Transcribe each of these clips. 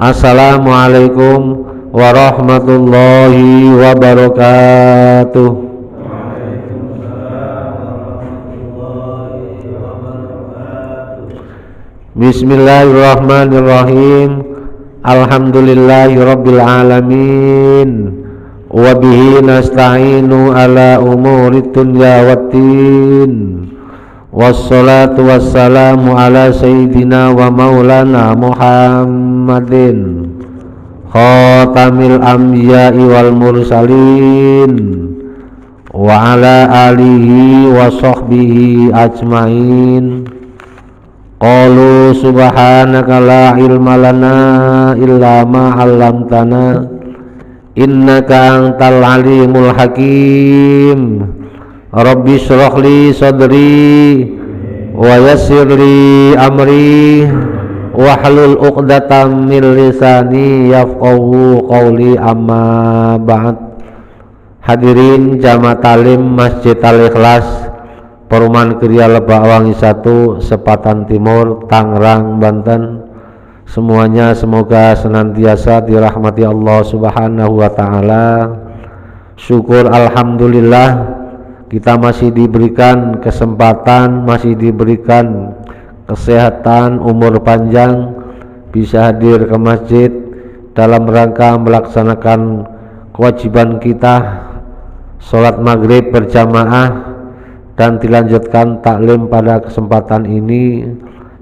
Assalamualaikum warahmatullahi wabarakatuh. Bismillahirrahmanirrahim. Alhamdulillahirabbil alamin. Wa bihi nasta'inu ala umurid dunya waddin. Wassalatu wassalamu ala sayyidina wa maulana Muhammadin khatamil anbiya'i wal mursalin wa ala alihi wa sahbihi ajmain. Qalu subhanaka la ilma lana illa ma 'allamtana innaka antal alimul hakim. Rabbi shrah li sadri wa yassir li amri wahlul 'uqdatam min lisani yafqahu qawli, amma ba'd. Hadirin jamaah talim Masjid Al-Ikhlas Perumahan Kriya Lebak Wangi 1, Sepatan Timur, Tangerang, Banten. Semuanya semoga senantiasa dirahmati Allah Subhanahu wa ta'ala. Syukur alhamdulillah kita masih diberikan kesempatan, masih diberikan kesehatan, umur panjang, bisa hadir ke masjid dalam rangka melaksanakan kewajiban kita sholat maghrib berjamaah dan dilanjutkan taklim pada kesempatan ini.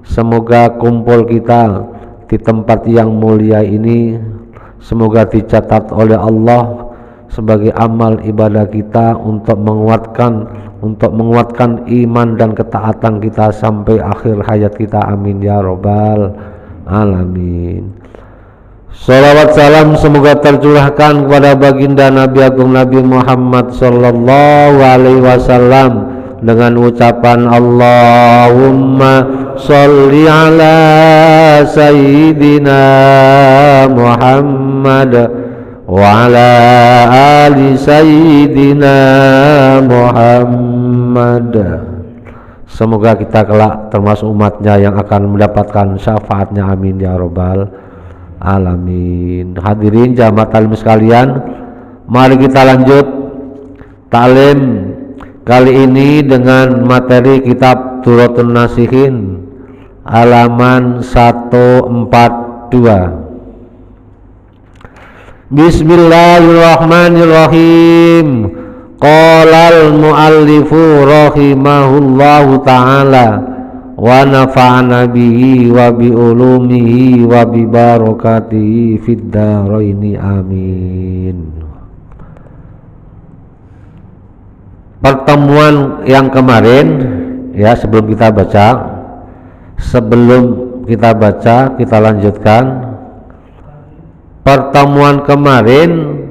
Semoga kumpul kita di tempat yang mulia ini semoga dicatat oleh Allah sebagai amal ibadah kita untuk menguatkan iman dan ketaatan kita sampai akhir hayat kita. Amin ya rabbal alamin. Salawat salam semoga tercurahkan kepada baginda Nabi Agung Nabi Muhammad sallallahu alaihi wasallam dengan ucapan Allahumma sholli ala sayyidina Muhammad wa ala ali sayyidina Muhammad. Semoga kita kelak termasuk umatnya yang akan mendapatkan syafaatnya. Amin ya rabbal alamin. Hadirin jamaah talim sekalian, mari kita lanjut talim kali ini dengan materi kitab Durratun Nasihin halaman 142. Bismillahirrahmanirrahim. Qalal muallifu rahimahullahu ta'ala wa nafa'ana bihi wa bi ulumihi wa bi barakatihi fid dharaini amin. Pertemuan yang kemarin ya, sebelum kita baca kita lanjutkan. Pertemuan kemarin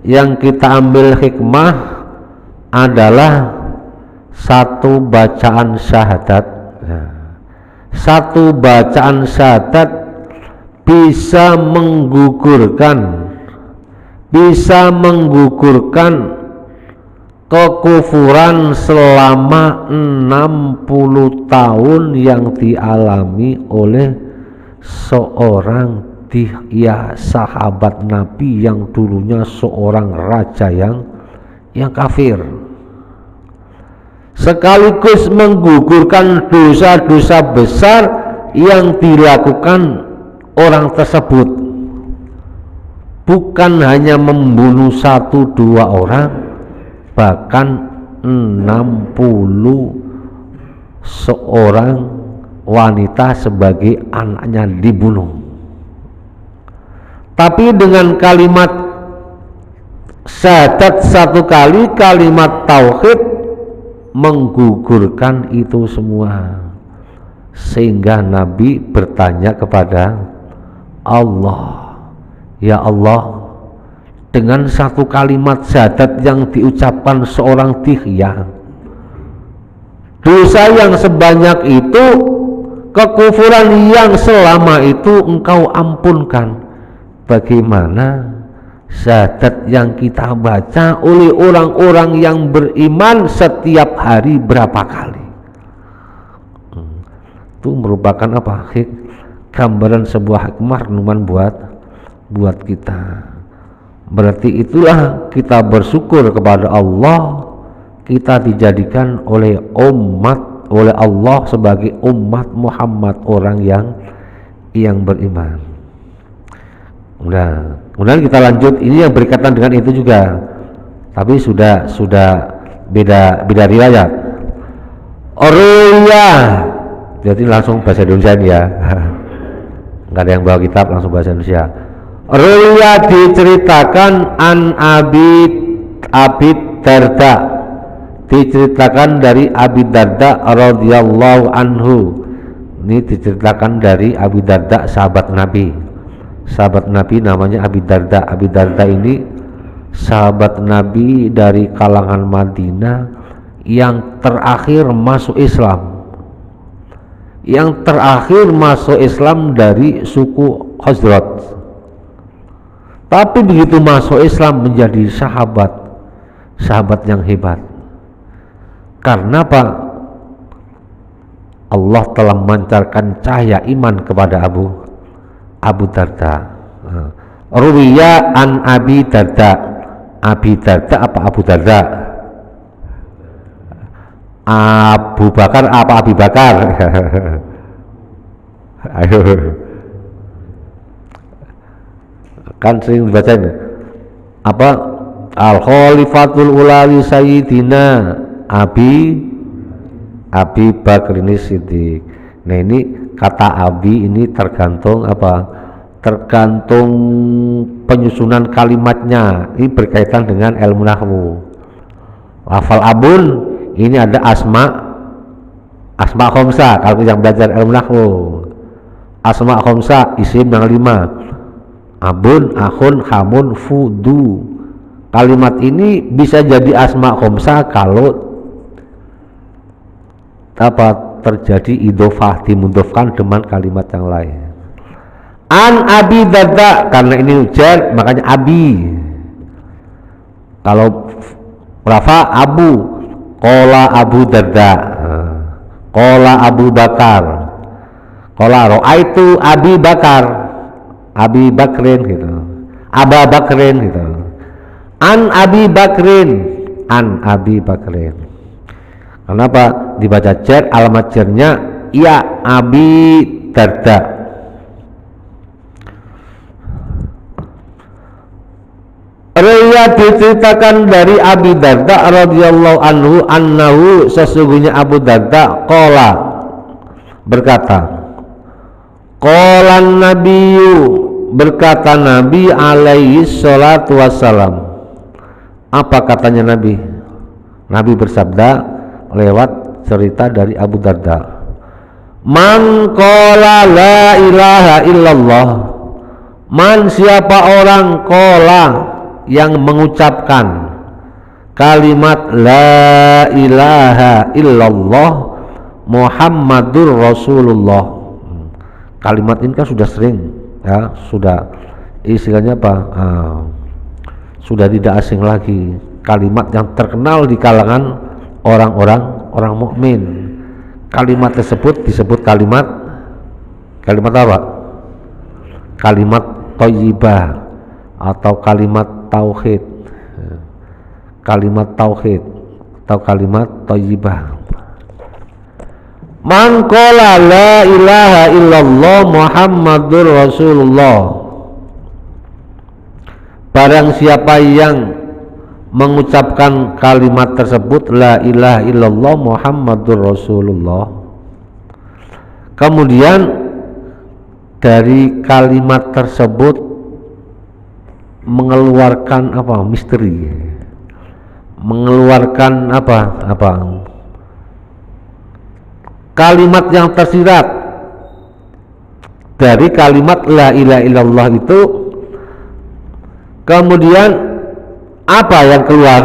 yang kita ambil hikmah adalah satu bacaan syahadat. Satu bacaan syahadat bisa menggugurkan kekufuran selama 60 tahun yang dialami oleh seorang ya sahabat Nabi yang dulunya seorang raja yang kafir, sekaligus menggugurkan dosa-dosa besar yang dilakukan orang tersebut. Bukan hanya membunuh 1-2 orang, bahkan 60 seorang wanita sebagai anaknya dibunuh. Tapi dengan kalimat syahadat satu kali, kalimat tauhid menggugurkan itu semua. Sehingga Nabi bertanya kepada Allah, ya Allah, dengan satu kalimat syahadat yang diucapkan seorang dihya, dosa yang sebanyak itu, kekufuran yang selama itu engkau ampunkan. Bagaimana syahadat yang kita baca oleh orang-orang yang beriman setiap hari berapa kali? Itu merupakan apa? Gambaran sebuah hikmah renungan buat buat kita. Berarti itulah kita bersyukur kepada Allah, kita dijadikan oleh Allah sebagai umat Muhammad, orang yang beriman. Kemudian kita lanjut, ini yang berkaitan dengan itu juga, tapi sudah beda riwayat. Ruya, jadi langsung bahasa Indonesia ini ya. Nggak ada yang bawa kitab, langsung bahasa Indonesia. Ruya diceritakan an Abi Darda, diceritakan dari Abi Darda radhiyallahu anhu. Ini diceritakan dari Abi Darda, sahabat Nabi namanya Abi Darda. Abi Darda ini sahabat Nabi dari kalangan Madinah yang terakhir masuk Islam, dari suku Khazraj. Tapi begitu masuk Islam menjadi sahabat yang hebat. Karena apa? Allah telah memancarkan cahaya iman kepada Abu Darda. Ruwiya an Abi Darda. Abi Darda apa Abu Darda? Abu Bakar apa Abi Bakar? Ayo, kan sering dibaca ini apa, al khalifatul ulawi sayyidina Abi Bakar ini Siddiq. Nah ini kata Abi ini tergantung penyusunan kalimatnya. Ini berkaitan dengan ilmu nahwu. Lafal abun ini ada asma khamsah. Kalau yang belajar ilmu nahwu, asma khamsah isim yang 5, abun, akhun, hamun, fudu. Kalimat ini bisa jadi asma khamsah kalau terjadi idhofah, dimudhofkan dengan kalimat yang lain. An Abi Darda, karena ini ujar makanya Abi. Kalau rafa Abu, qala Abu Darda, qala Abu Bakar, qala ra'aitu Abi Bakrin gitu, Aba Bakrin gitu. An Abi Bakrin. Kenapa dibaca jar? Alamat jarnya ya Abi Darda. Riwayat diceritakan dari Abi Darda radhiyallahu anhu annahu, sesungguhnya Abu Darda qala, berkata, qala nabiyyu, berkata Nabi alaihi salatu wassalam. Apa katanya Nabi? Nabi bersabda lewat cerita dari Abu Darda, man qala la ilaha illallah, man siapa orang qala yang mengucapkan kalimat la ilaha illallah Muhammadur Rasulullah. Kalimat ini kan sudah sering ya, sudah istilahnya sudah tidak asing lagi, kalimat yang terkenal di kalangan orang mukmin. Kalimat tersebut disebut kalimat apa? Kalimat thayyibah atau kalimat tauhid. Kalimat tauhid atau kalimat thayyibah. Man qala la ilaha illallah Muhammadur Rasulullah, barang siapa yang mengucapkan kalimat tersebut la ilaha illallah Muhammadur Rasulullah, kemudian dari kalimat tersebut mengeluarkan misteri, mengeluarkan kalimat yang tersirat dari kalimat la ilaha illallah itu, kemudian apa yang keluar?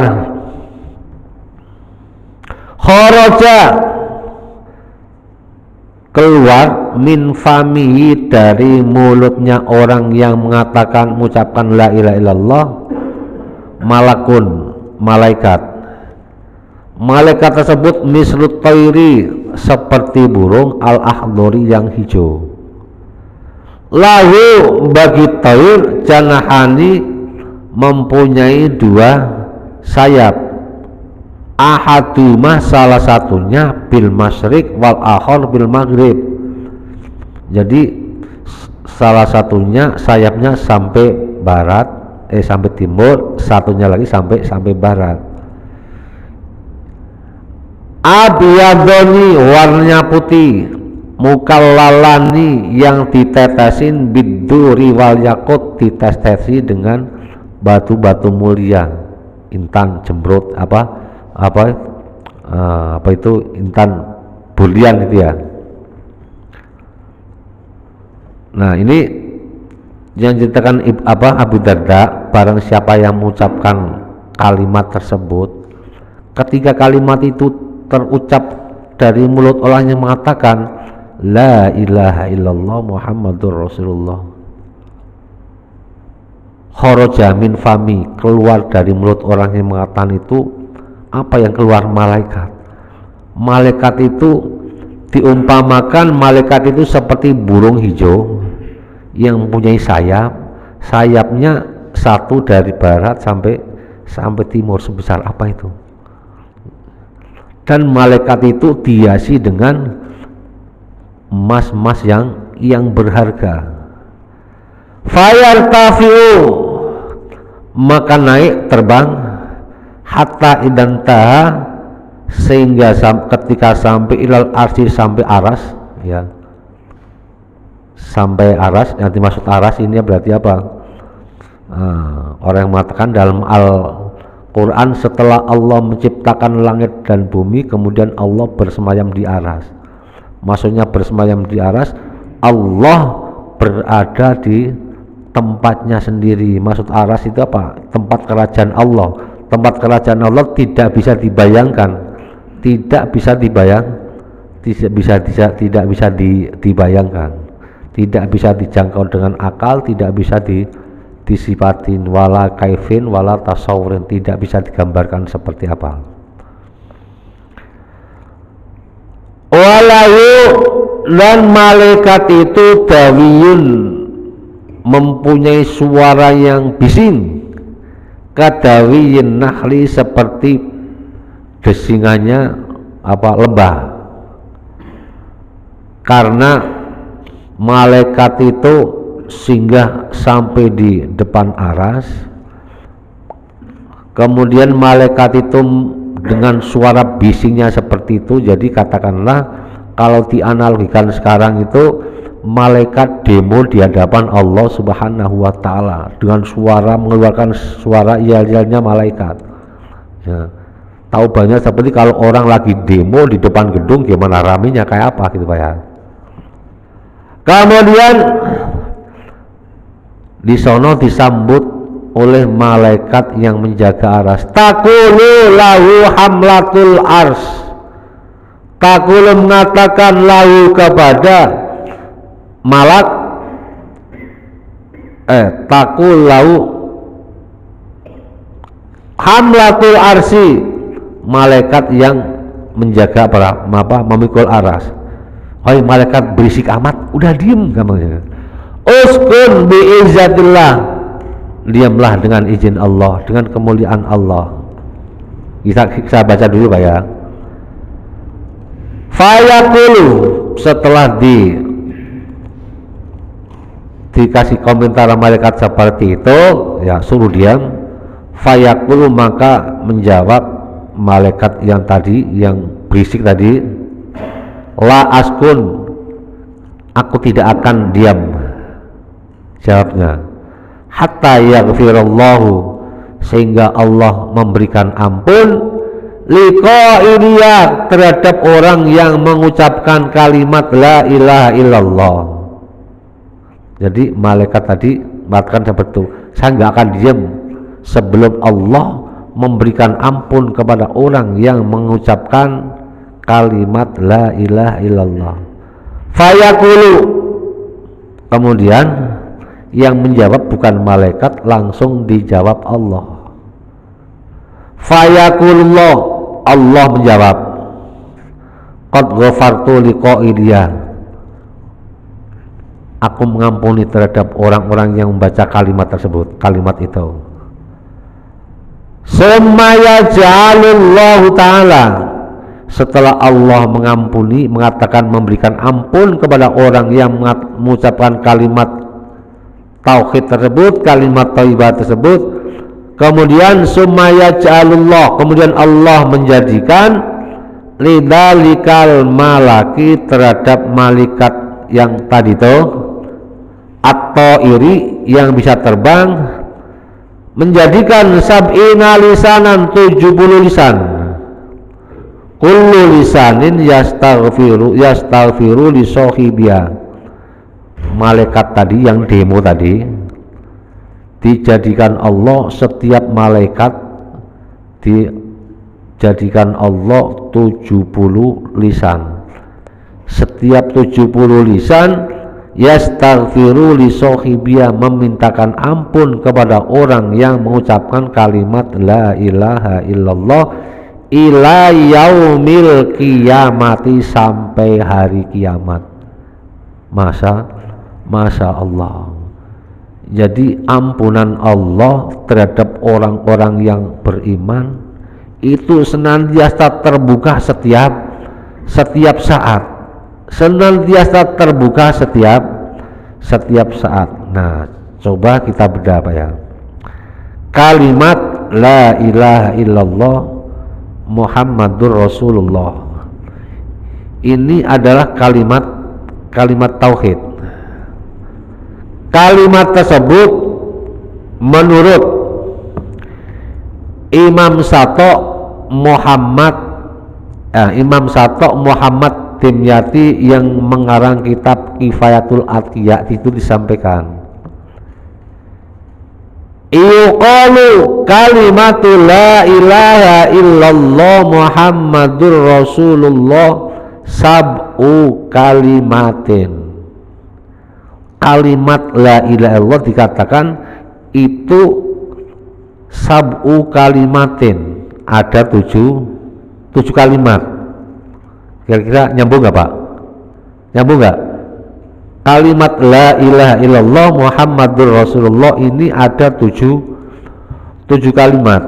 Kharaja, keluar min famihi, dari mulutnya orang yang mengatakan mengucapkan la ilaha illallah, malakun, malaikat. Malaikat tersebut mislut thairi, seperti burung al-akhdari yang hijau. lahu bagi thair janahani mempunyai dua sayap, ahadumah salah satunya bil masyriq wal akhar bil maghrib. Jadi salah satunya sayapnya sampai barat, sampai timur, satunya lagi sampai barat. Abyadoni warnanya putih, mukallalani yang ditetesin biduri wal yakut dites-tesi dengan batu-batu mulia, intan jembrut apa itu intan bulian itu ya. Nah ini yang ceritakan Abu Darda, barang siapa yang mengucapkan kalimat tersebut, ketika kalimat itu terucap dari mulut orang yang mengatakan la ilaha illallah Muhammadur Rasulullah, kharaja min fami, keluar dari mulut orang yang mengatakan itu apa yang keluar? Malaikat. Malaikat itu diumpamakan, malaikat itu seperti burung hijau yang mempunyai sayap, sayapnya satu dari barat sampai timur, sebesar apa itu. Dan malaikat itu dihiasi dengan emas-emas yang berharga. Fayartafi'u, maka naik terbang, hatta idan taha, sehingga ketika sampai ilal arsy, sampai aras ya, sampai aras. Yang dimaksud aras ini berarti apa? Orang yang mengatakan dalam Al-Quran, setelah Allah menciptakan langit dan bumi, kemudian Allah bersemayam di aras. Maksudnya bersemayam di aras, Allah berada di tempatnya sendiri. Maksud aras itu apa? Tempat kerajaan Allah. Tempat kerajaan Allah tidak bisa dibayangkan, tidak bisa dibayangkan, tidak bisa dijangkau dengan akal, tidak bisa disifatin, wala kaifin wala tasawurin, tidak bisa digambarkan seperti apa. Walahu, dan malaikat itu dawiyun, mempunyai suara yang bising, kadawiyin nahli, seperti desingannya lebah. Karena malaikat itu singgah sampai di depan aras, kemudian malaikat itu dengan suara bisingnya seperti itu. Jadi katakanlah kalau dianalogikan sekarang itu malaikat demo di hadapan Allah Subhanahu wa Ta'ala dengan suara, mengeluarkan suara yel-yelnya malaikat ya. Tahu banyak seperti kalau orang lagi demo di depan gedung, gimana raminya, kayak apa gitu Pak ya. Kemudian di sono disambut oleh malaikat yang menjaga aras. Taqulu lahu hamlatul ars, taqulu mengatakan lahu kepada malak, taqul lahu hamlatul arsi, malaikat yang menjaga memikul aras. Hai malaikat berisik amat, udah diem kamu. Uskun biizzatillah, diamlah dengan izin Allah, dengan kemuliaan Allah. Kita baca dulu Pak ya. Fayaqulu, setelah dikasih komentar malaikat seperti itu ya, suruh diam. Fayaqulu, maka menjawab malaikat yang tadi, yang berisik tadi, la askun, aku tidak akan diam. Jawabnya, hatta yaghfirallahu, sehingga Allah memberikan ampun, liqa'iliyah, terhadap orang yang mengucapkan kalimat la ilaha illallah. Jadi malaikat tadi mengatakan seperti itu, saya nggak akan diam sebelum Allah memberikan ampun kepada orang yang mengucapkan kalimat la ilaha illallah. Fayaqulu, kemudian yang menjawab bukan malaikat, langsung dijawab Allah. Fayaqulullah, Allah menjawab, qad ghafartu liqa'iliyah, Aku mengampuni terhadap orang-orang yang membaca kalimat tersebut, kalimat itu. Summa yaj'alullahu ta'ala, setelah Allah mengampuni, mengatakan memberikan ampun kepada orang yang mengucapkan kalimat tauhid tersebut, kalimat thayyibah tersebut, kemudian summa yaj'alullah, kemudian Allah menjadikan lidzalikal malaki, terhadap malaikat yang tadi itu at-thairi, yang bisa terbang, menjadikan sab'ina lisanan, 70 lisan, kullu lisanin yastaghfiru li sahibiya. Malaikat tadi yang demo tadi dijadikan Allah, setiap malaikat dijadikan Allah 70 lisan, setiap 70 lisan yastaghfiru li sahibiya, memintakan ampun kepada orang yang mengucapkan kalimat la ilaha illallah ila yaumil qiyamati, sampai hari kiamat. Masya Allah. Jadi ampunan Allah terhadap orang-orang yang beriman itu senantiasa terbuka setiap saat, senantiasa terbuka setiap saat. Nah, coba kita bedah Pak ya. Kalimat la ilaha illallah Muhammadur Rasulullah ini adalah kalimat tauhid. Kalimat tersebut menurut Imam Sato Muhammad Dimyati yang mengarang kitab Kifayatul Atqiya itu disampaikan, yuqalu kalimatu la ilaha illallah Muhammadur Rasulullah sab'u kalimatin. Kalimat la ilaha illallah dikatakan itu sab'u kalimatin, ada tujuh kalimat. Kira-kira nyambung nggak Pak? Nyambung nggak? Kalimat la ilaha illallah Muhammadur Rasulullah ini ada tujuh kalimat.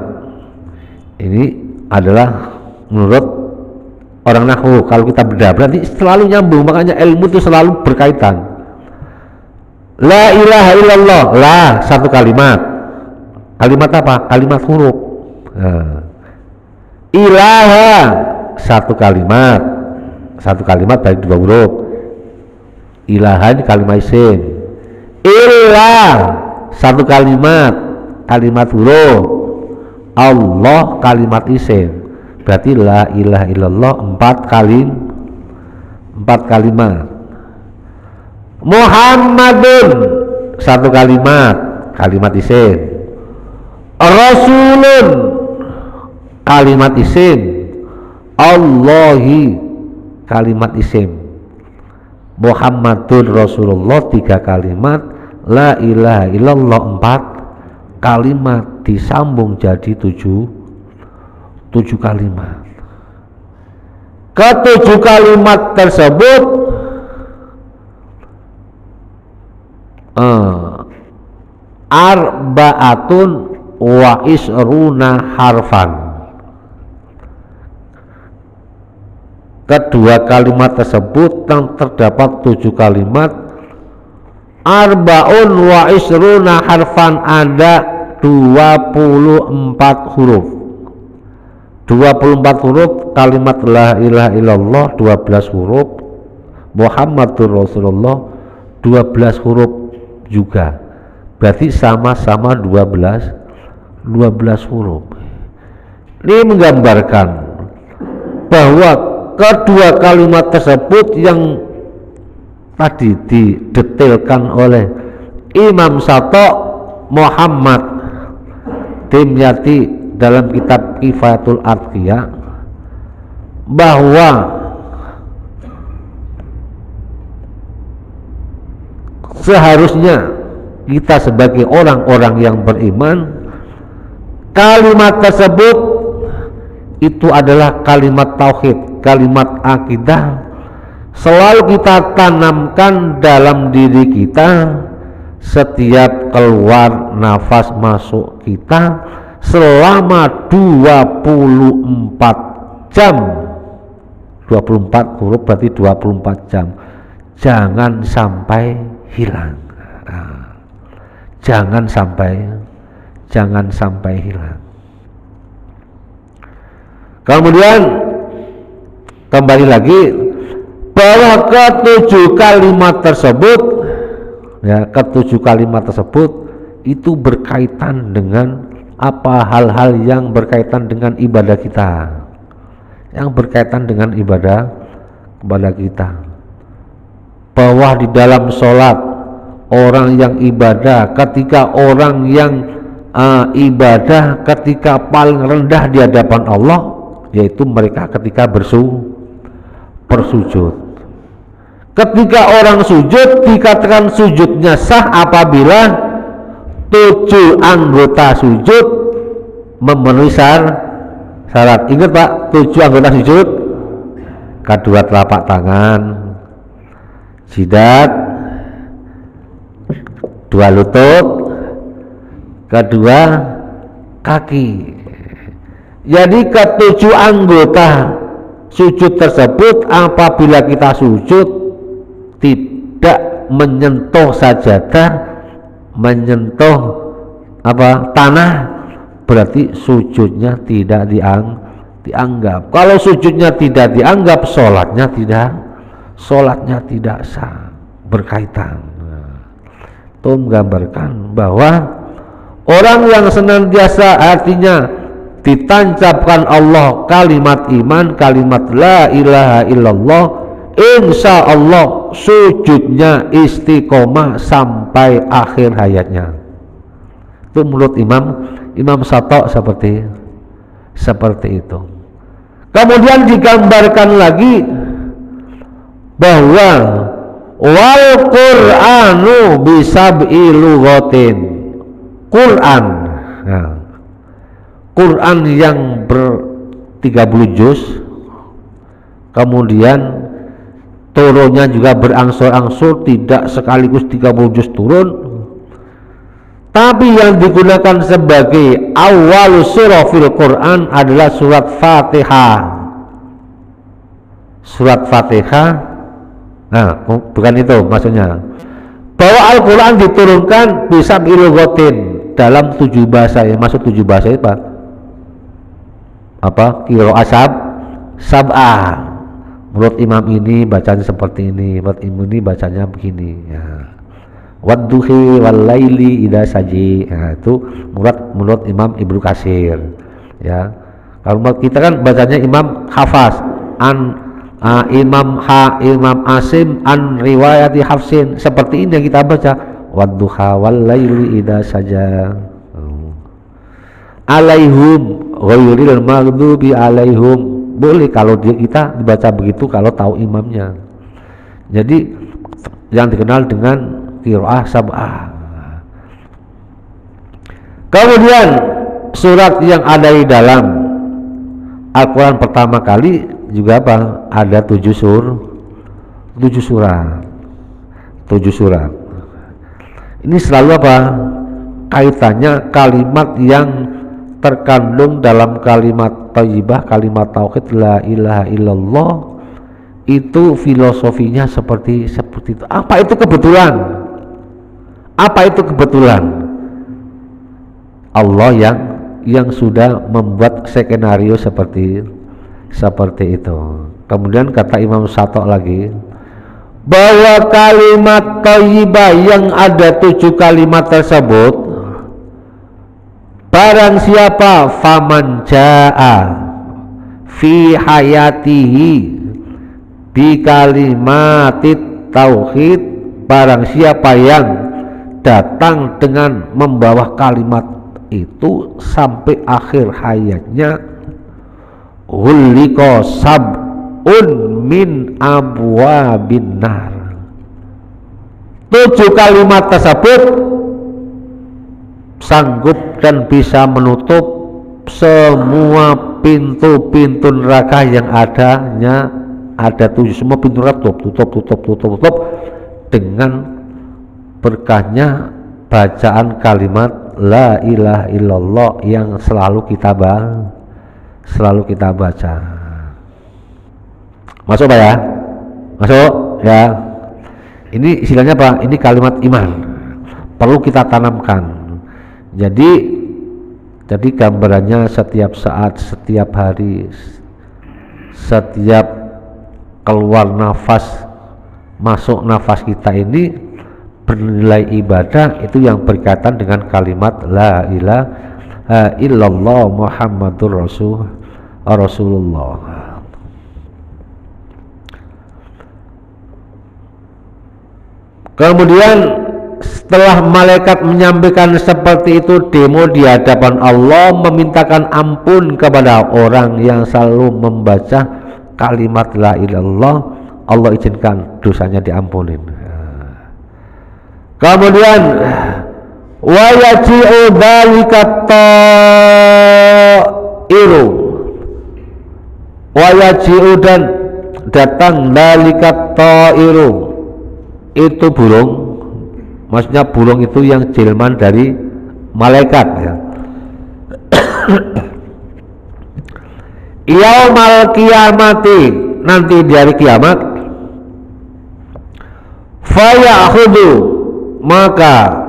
Ini adalah menurut orang nahwu. Kalau kita bedah berarti selalu nyambung, makanya ilmu itu selalu berkaitan. La ilaha illallah, la satu kalimat. Kalimat apa? Kalimat huruf. Nah. Ilaha satu kalimat baik dua huruf. Ilaha ini kalimat isim. Ilah satu kalimat huruf. Allah kalimat isim. Berarti la ilaha illallah empat kalimat. Muhammadun satu kalimat isim. Rasulun kalimat isim. Allahi kalimat isim. Muhammadur Rasulullah tiga kalimat. La ilaha illallah empat kalimat, disambung jadi tujuh kalimat. Ketujuh kalimat tersebut arba'atun wa isruna harfan. Kedua kalimat tersebut yang terdapat 7 kalimat. Arba'un wa isruna harfan, ada 24 huruf. 24 huruf kalimat la ilaha illallah, 12 huruf Muhammadur Rasulullah 12 huruf juga. Berarti sama-sama 12 huruf. Ini menggambarkan bahwa kedua kalimat tersebut yang tadi didetailkan oleh Imam Sato Muhammad Dimyati dalam kitab Kifayatul Atqiya, bahwa seharusnya kita sebagai orang-orang yang beriman, kalimat tersebut itu adalah kalimat tauhid, kalimat akidah selalu kita tanamkan dalam diri kita. Setiap keluar nafas masuk kita selama 24 jam, 24 huruf berarti 24 jam, jangan sampai hilang. Jangan sampai hilang. Kemudian kembali lagi bahwa ketujuh kalimat tersebut, ya, ketujuh kalimat tersebut itu berkaitan dengan apa, hal-hal yang berkaitan dengan ibadah kita, yang berkaitan dengan ibadah kepada kita. Bahwa di dalam sholat orang yang ibadah, ketika orang yang ibadah ketika paling rendah di hadapan Allah, yaitu mereka ketika bersujud. Ketika orang sujud dikatakan sujudnya sah apabila 7 anggota sujud memenuhi syarat. Ingat Pak, 7 anggota sujud: kedua telapak tangan, jidat, 2 lutut, kedua kaki. Jadi ketujuh anggota sujud tersebut apabila kita sujud tidak menyentuh sajadah, menyentuh tanah, berarti sujudnya tidak dianggap. Kalau sujudnya tidak dianggap, sholatnya tidak sah. Berkaitan. Itu menggambarkan bahwa orang yang senantiasa, artinya ditancapkan Allah kalimat iman, kalimat la ilaha illallah, insya Allah sujudnya istiqomah sampai akhir hayatnya. Itu menurut Imam Syafi'i seperti itu. Kemudian digambarkan lagi bahwa wal Qur'anu bisab'i lughatin, Quran, Quran yang ber-30 juz, kemudian turunnya juga berangsur-angsur, tidak sekaligus 30 juz turun, tapi yang digunakan sebagai awal surah fil Quran adalah surat Fatihah. Surat Fatihah. Nah, bukan itu maksudnya. Bahwa Al-Quran diturunkan bisa bilughatin dalam 7 bahasa. Ya, maksud 7 bahasa itu apa? Qiraah sab'ah. Menurut imam ini bacanya seperti ini, menurut imam ini bacanya begini. Ya. Wadduhi wal laili idza saji. Nah, itu menurut Imam Ibnu Katsir. Ya. Kalau kita kan bacanya Imam Hafaz Imam Asim an riwayati Hafsin, seperti ini yang kita baca, wadduha wal laili idza saja, alaihum ghairil maghdubi alaihum. Boleh kalau kita dibaca begitu kalau tahu imamnya. Jadi yang dikenal dengan qiraah sab'ah. Kemudian surat yang ada di dalam Al-Quran pertama kali juga ada 7 surat. Ini selalu kaitannya kalimat yang terkandung dalam kalimat thayyibah, kalimat tauhid la ilaha illallah, itu filosofinya seperti itu. Apa itu kebetulan? Allah yang sudah membuat skenario seperti itu. Kemudian kata Imam Syafi'i lagi bahwa kalimat thayyibah yang ada 7 kalimat tersebut, barang siapa faman jaa fi hayatihi bi kalimatit tauhid, barang siapa yang datang dengan membawa kalimat itu sampai akhir hayatnya, hulika sab'un min abwabin nar. 7 kalimat tersebut sanggup dan bisa menutup semua pintu-pintu neraka yang adanya ada 7, semua pintu tutup dengan berkahnya bacaan kalimat la ilaha illallah yang selalu kita baca. Masuk Pak ya? Masuk ya. Ini istilahnya apa? Ini kalimat iman. Perlu kita tanamkan. Jadi gambarannya setiap saat, setiap hari, setiap keluar nafas, masuk nafas kita ini bernilai ibadah, itu yang berkaitan dengan kalimat la ilaha illallah Muhammadur Rasulullah. Kemudian setelah malaikat menyampaikan seperti itu demo di hadapan Allah, memintakan ampun kepada orang yang selalu membaca kalimat la ilaha illallah, Allah izinkan dosanya diampunin. Kemudian wa yaji'u dzalika ta'iru, wa yaji'u dan datang dzalika ta'iru, itu burung, maksudnya burung itu yang jelmaan dari malaikat ya. Yaumal qiyamati, nanti di hari kiamat, fayakhudhu, maka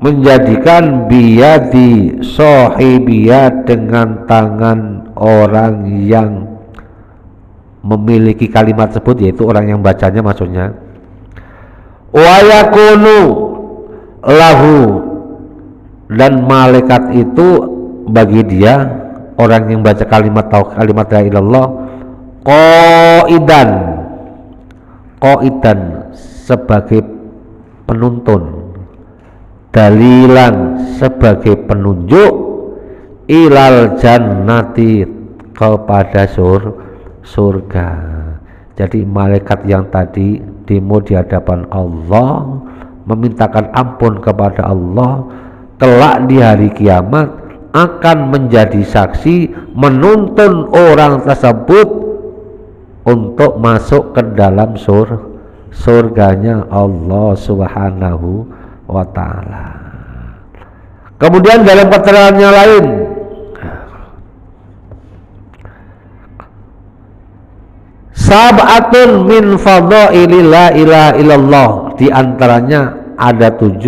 menjadikan biyadi sahibiyah, dengan tangan orang yang memiliki kalimat tersebut, yaitu orang yang bacanya maksudnya, wa yakunu lahu, dan malaikat itu bagi dia, orang yang baca kalimat la ilallah, qaidan sebagai penuntun, dalilan sebagai penunjuk, ilal jannati, kepada surga. Jadi malaikat yang tadi demo di hadapan Allah, memintakan ampun kepada Allah, kelak di hari kiamat akan menjadi saksi, menuntun orang tersebut untuk masuk ke dalam surganya Allah Subhanahu wa ta'ala. Kemudian dalam keterangan yang lain, sab'atun min fadhaili la ilaha illallah, di antaranya ada 7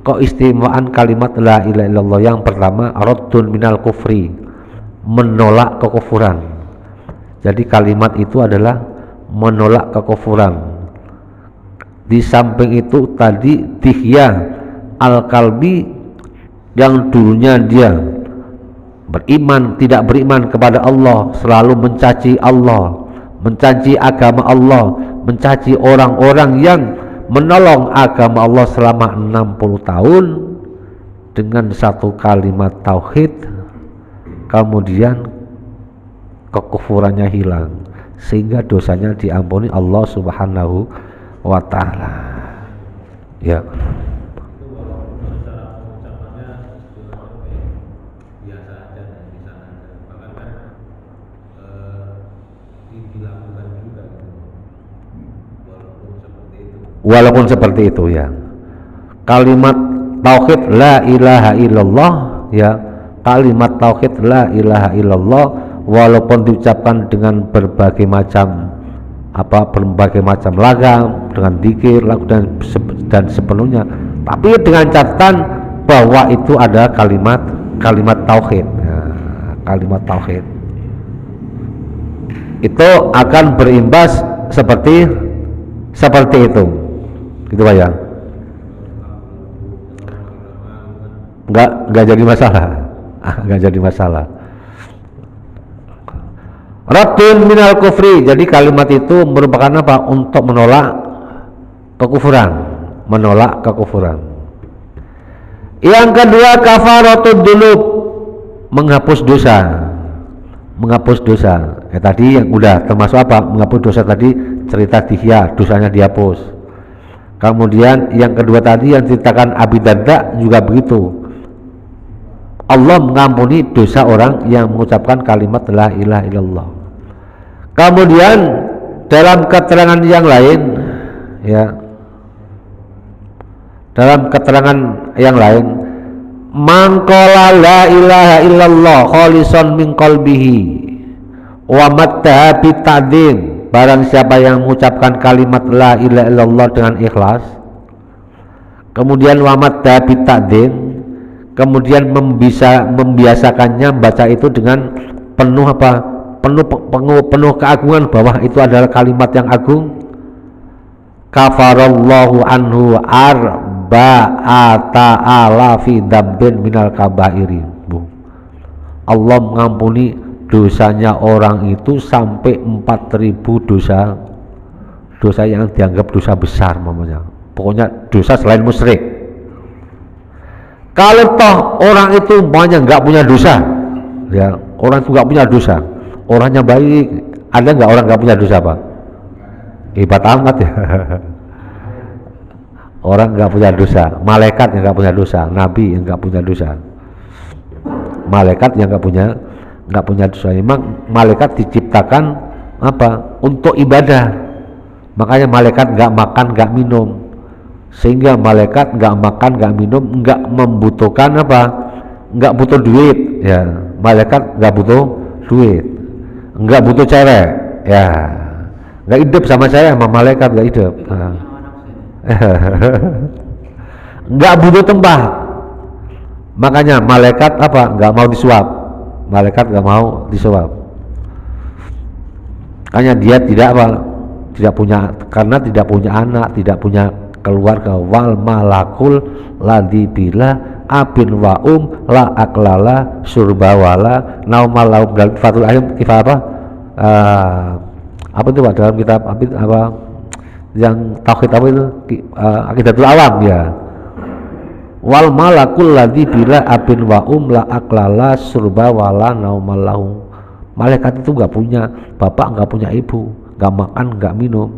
keistimewaan kalimat la ilaha illallah. Yang pertama, raddun minal kufri, menolak kekufuran. Jadi kalimat itu adalah menolak kekufuran. Di samping itu tadi dihya al-qalbi, yang dulunya dia beriman, tidak beriman kepada Allah, selalu mencaci Allah, mencaci agama Allah, mencaci orang-orang yang menolong agama Allah selama 60 tahun dengan satu kalimat tauhid, kemudian kekufurannya hilang sehingga dosanya diampuni Allah Subhanahu wa ta'ala ya. Walaupun seperti itu ya, kalimat tauhid la ilaha illallah ya, kalimat tauhid la ilaha illallah walaupun diucapkan dengan berbagai macam lagam, dengan dzikir, lagu dan sepenuhnya, tapi dengan catatan bahwa itu ada kalimat tauhid ya, kalimat tauhid itu akan berimbas seperti itu gitu Pak ya. Enggak jadi masalah. Raddun minal kufri, jadi kalimat itu merupakan apa? Untuk menolak kekufuran. Yang kedua, kafaratud dzunub, menghapus dosa. Tadi yang udah termasuk apa? Menghapus dosa tadi, cerita dihya, dosanya dihapus. Kemudian yang kedua tadi yang ceritakan Abi Darda juga begitu. Allah mengampuni dosa orang yang mengucapkan kalimat la ilaha illallah. Kemudian dalam keterangan yang lain, ya, dalam keterangan yang lain, man qala la ilaha illallah khalisan min qalbihi wa mattaha bi ta'dzim, barang siapa yang mengucapkan kalimat la ilaha illallah dengan ikhlas, kemudian wa mattaha bi ta'dzim, kemudian membiasakannya baca itu dengan penuh penuh keagungan bahwa itu adalah kalimat yang agung, kafarallahu anhu arba'ata alafi dzambin minal kabairi. Allah mengampuni dosanya orang itu sampai 4.000 dosa yang dianggap dosa besar, mamanya pokoknya dosa selain musyrik. Kalau toh orang itu umpamanya nggak punya dosa, ya, orang itu nggak punya dosa, orangnya baik, ada nggak orang nggak punya dosa, Pak? Hebat amat ya. Orang nggak punya dosa, malaikat yang nggak punya dosa, nabi yang nggak punya dosa, malaikat yang nggak punya dosa. Memang malaikat diciptakan apa? Untuk ibadah. Makanya malaikat nggak makan, nggak minum, sehingga malaikat nggak makan, nggak minum, nggak membutuhkan apa? Nggak butuh duit, ya. Malaikat nggak butuh duit, nggak butuh cewek, ya. Nggak hidup sama saya, sama malaikat nggak hidup. Nggak butuh tempat. Makanya malaikat apa? Nggak mau disuap. Malaikat nggak mau disuap. Hanya dia tidak apa? Tidak punya, karena tidak punya anak, tidak punya keluarga. Wal malakul ladzi bila abin wa la aklala surbawala naumalau dan fatul ayam kifa apa itu Pak dalam kitab apa yang tauhid apa itu akidatul awam, ya. Wal malakul ladzi bila abin wa la aklala surbawala naumalau. Malaikat itu nggak punya bapak, nggak punya ibu, nggak makan, nggak minum.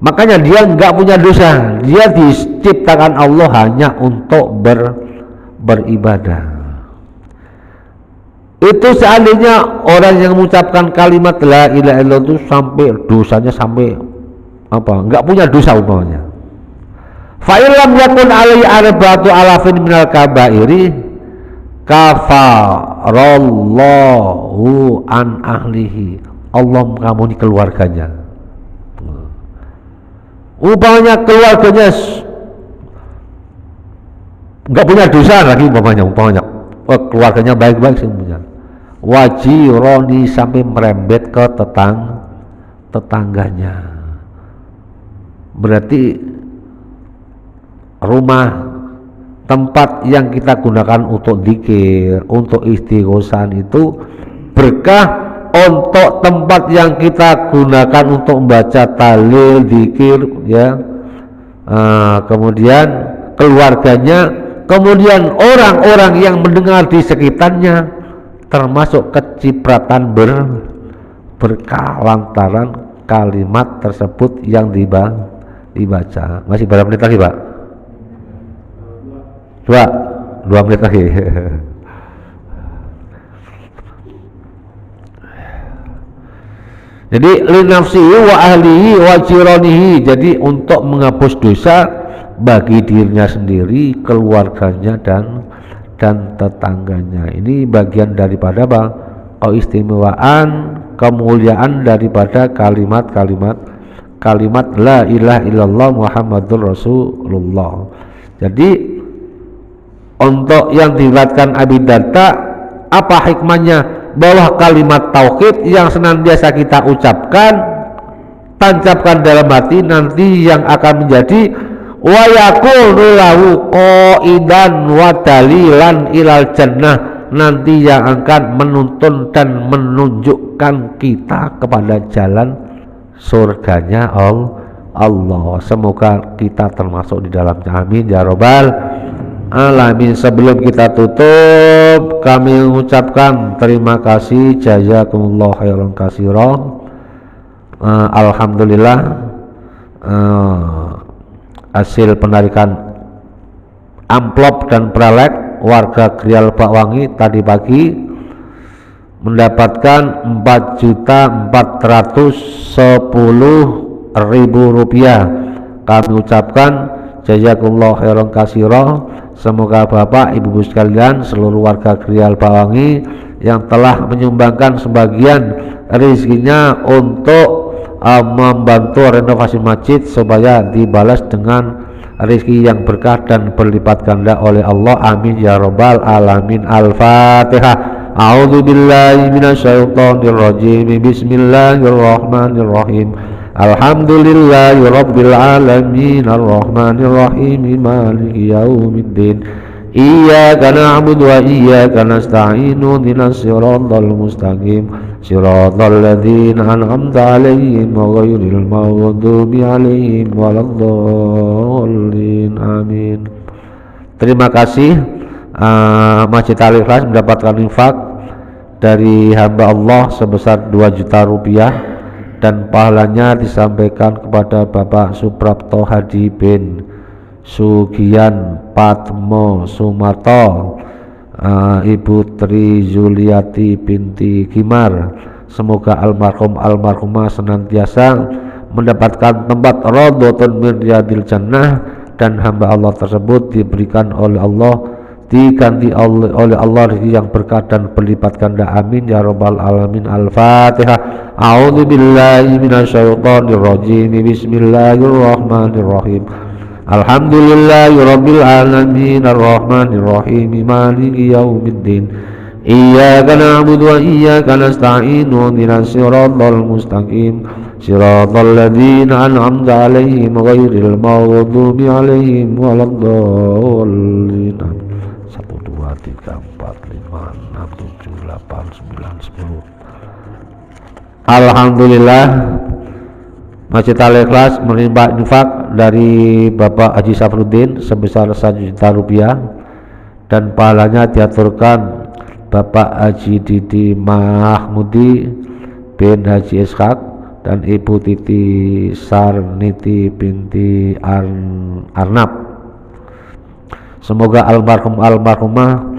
Makanya dia nggak punya dosa. Dia diciptakan Allah hanya untuk beribadah. Itu seandainya orang yang mengucapkan kalimat la ilaha illallah itu sampai dosanya sampai apa? Nggak punya dosa umpamanya. Fa illam yakun alaihi arba'atu alafin minal kabairi kafarallahu an ahlihi. Allah mengampuni keluarganya. Umpamanya keluarganya nggak punya dosa lagi, umpamanya keluarganya baik-baik semuanya, wajironi sampai merembet ke tetangganya, berarti rumah tempat yang kita gunakan untuk dzikir, untuk istighosan itu berkah. Untuk tempat yang kita gunakan untuk membaca tahlil, dzikir, ya, kemudian keluarganya, kemudian orang-orang yang mendengar di sekitarnya, termasuk kecipratan berkah lantaran kalimat tersebut yang dibaca. Masih berapa menit lagi, Pak? Dua menit lagi. Jadi linafsihi wa ahlihi wa jironihi, jadi untuk menghapus dosa bagi dirinya sendiri, keluarganya dan tetangganya. Ini bagian daripada apa? Keistimewaan, kemuliaan daripada kalimat la ilaha illallah Muhammadur Rasulullah. Jadi untuk yang diriwayatkan Abi Darda, apa hikmahnya? Bahwa kalimat tauhid yang senantiasa kita ucapkan, tancapkan dalam hati, nanti yang akan menjadi wa yaqulu lahu qaidan wa dalilan ilal jannah, nanti yang akan menuntun dan menunjukkan kita kepada jalan surganya Allah. Semoga kita termasuk di dalamnya, amin ya rabbal alamin. Sebelum kita tutup, kami mengucapkan terima kasih, jazakumullah khairan katsira. Alhamdulillah, hasil penarikan amplop dan prelek warga Krial Bakwangi tadi pagi mendapatkan 4.410.000 rupiah. Kami ucapkan jazakumullah khairan katsira. Semoga Bapak Ibu sekalian seluruh warga Krial Bawangi yang telah menyumbangkan sebagian rezekinya untuk membantu renovasi masjid supaya dibalas dengan rezeki yang berkah dan berlipat ganda oleh Allah. Amin ya rabbal alamin. Al-Fatihah. A'udzu billahi minasyaitonir rajim. Bismillahirrahmanirrahim. Alhamdulillahi rabbil alamin arrahmanir rahim maliki yaumiddin. Iyyaka na'budu wa iyyaka nasta'in ihdinas siratal mustaqim siratal ladzina an'amta 'alaihim ghairil maghdubi 'alaihim waladdallin. Amin. Terima kasih Masjid Al-Ikhlas mendapatkan infak dari hamba Allah sebesar 2 juta rupiah dan pahalanya disampaikan kepada Bapak Suprapto Hadi bin Sugian Patmo Sumarto, Ibu Tri Juliati binti Gimar. Semoga almarhumah senantiasa mendapatkan tempat radhatun min riyadil jannah dan hamba Allah tersebut diberikan oleh Allah, diganti oleh Allah rezeki yang berkah dan berlipat ganda. Amin ya rabbal alamin. Al-Fatihah. A'udzu billahi minasyaitonir rajim. Bismillahirrahmanirrahim. Alhamdulillahi rabbil alamin arrahmanir rahim maliki yaumiddin. Iyyaka na'budu wa iyyaka nasta'in ihdinas siratal mustaqim siratal ladzina an'amta 'alaihim ghairil maghdubi 'alaihim waladdallin. 1 2 3 4 5 6 7 8 9 10. Alhamdulillah, Masjid Al-Ikhlas menerima infak dari Bapak Haji Safruddin sebesar 1 juta rupiah dan pahalanya diaturkan Bapak Haji Didi Mahmudi bin Haji Ishak dan Ibu Titi Sarniti binti Arnab. Semoga almarhumah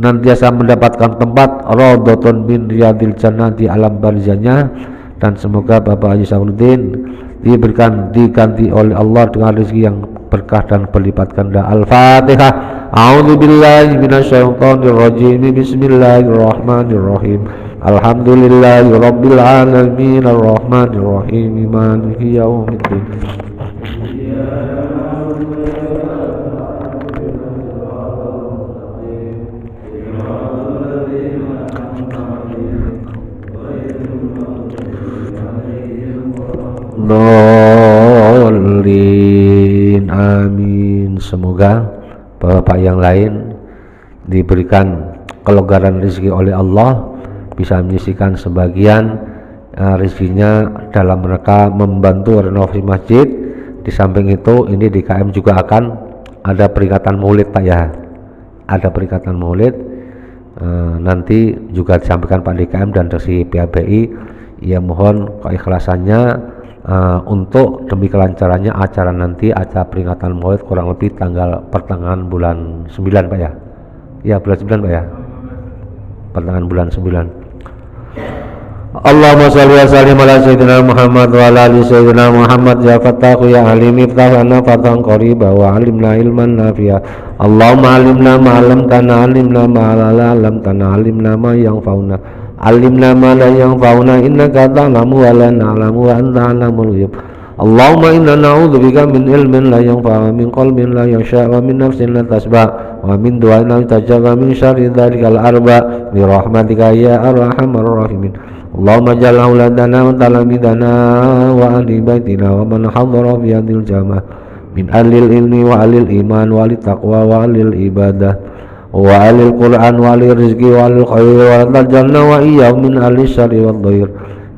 nantiasa mendapatkan tempat radhatun min riyadil jannah di alam barzahnya, dan semoga Bapak Haji Safruddin diganti oleh Allah dengan rezeki yang berkah dan berlipat ganda. Al-Fatihah. A'udzu billahi minasyaitonir rajim. Bismillahirrahmanirrahim. Alhamdulillahi rabbil alamin arrahmanir rahim maliki yaumiddin. Dolin. Amin. Semoga bapak yang lain diberikan kelonggaran rezeki oleh Allah, bisa menyisihkan sebagian rezekinya dalam rangka membantu renovasi masjid. Di samping itu, ini di KM juga akan ada peringatan Maulid Pak ya, ada peringatan Maulid. Nanti juga disampaikan Pak DKM dan dari PABI. Ya mohon keikhlasannya untuk demi kelancarannya acara nanti, acara peringatan Maulid kurang lebih pertengahan bulan 9 Pak ya. Ya bulan 9 Pak ya, pertengahan bulan 9. Allahumma shalli wa sallim ala sayyidina Muhammad wa ala ali sayyidina Muhammad. Ya Fattahu ya Alim iftah lana fatan qariba wa alimna ilman nafi'a. Allahumma alimna ma 'allamtana, alimna ma la 'allamtana, alimna ma yanfa'una, alimna ma la yanfa'una, innaka ta'lamu wa la na'lamu wa anta 'alamul ghuyub. Allahumma inna na'udzubika min ilmin la yanfa' wa min qalbin la yakhsha wa min nafsin la tasba' wa min du'ain la yustajab wa min syarri dzalikal arba' bi rahmatika ya arhamar rahimin. Allahumma ja'al auladana wa talamidana wa ahli baitina wa man hadara fi hadhil jamaah min ahlil ilmi wa ahlil iman wa ahlil taqwa wa ahlil ibadah wa ahlil qur'an wa ahlil rizqi wa ahlil khair wa tajalna wa iyyahum min ahlil syarri wad dhair.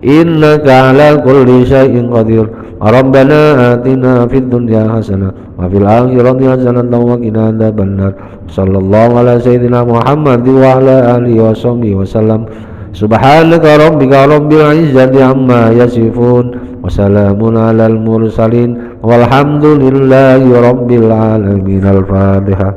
Innaka ala kulli syai'in qadir. Rabbana atina fid dunya hasanah wa fil akhirati hasanah wa qina adzabannar. Sallallahu ala sayyidina Muhammad wa ala alihi wa sahbihi wa sallam. Subhanaka rabbika rabbil izzati amma yasifun wa salamun alal mursalin walhamdulillahi rabbil alamin. Al-Fatihah.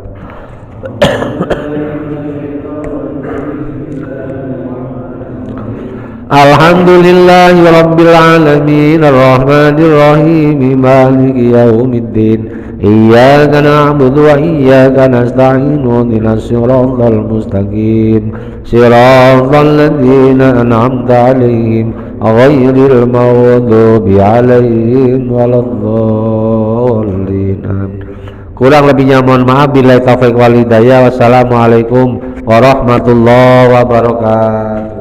Alhamdulillahi rabbil alamin arrahmanir rahim maliki yaumiddin iyyaka na'budu wa iyyaka nasta'in ihdinas siratal mustaqim siratal ladzina an'amta 'alaihim ghairil maghdubi 'alaihim waladdallin. Kurang lebihnya mohon maaf. Billahi taufiq wal hidayah. Wassalamualaikum warahmatullahi wabarakatuh.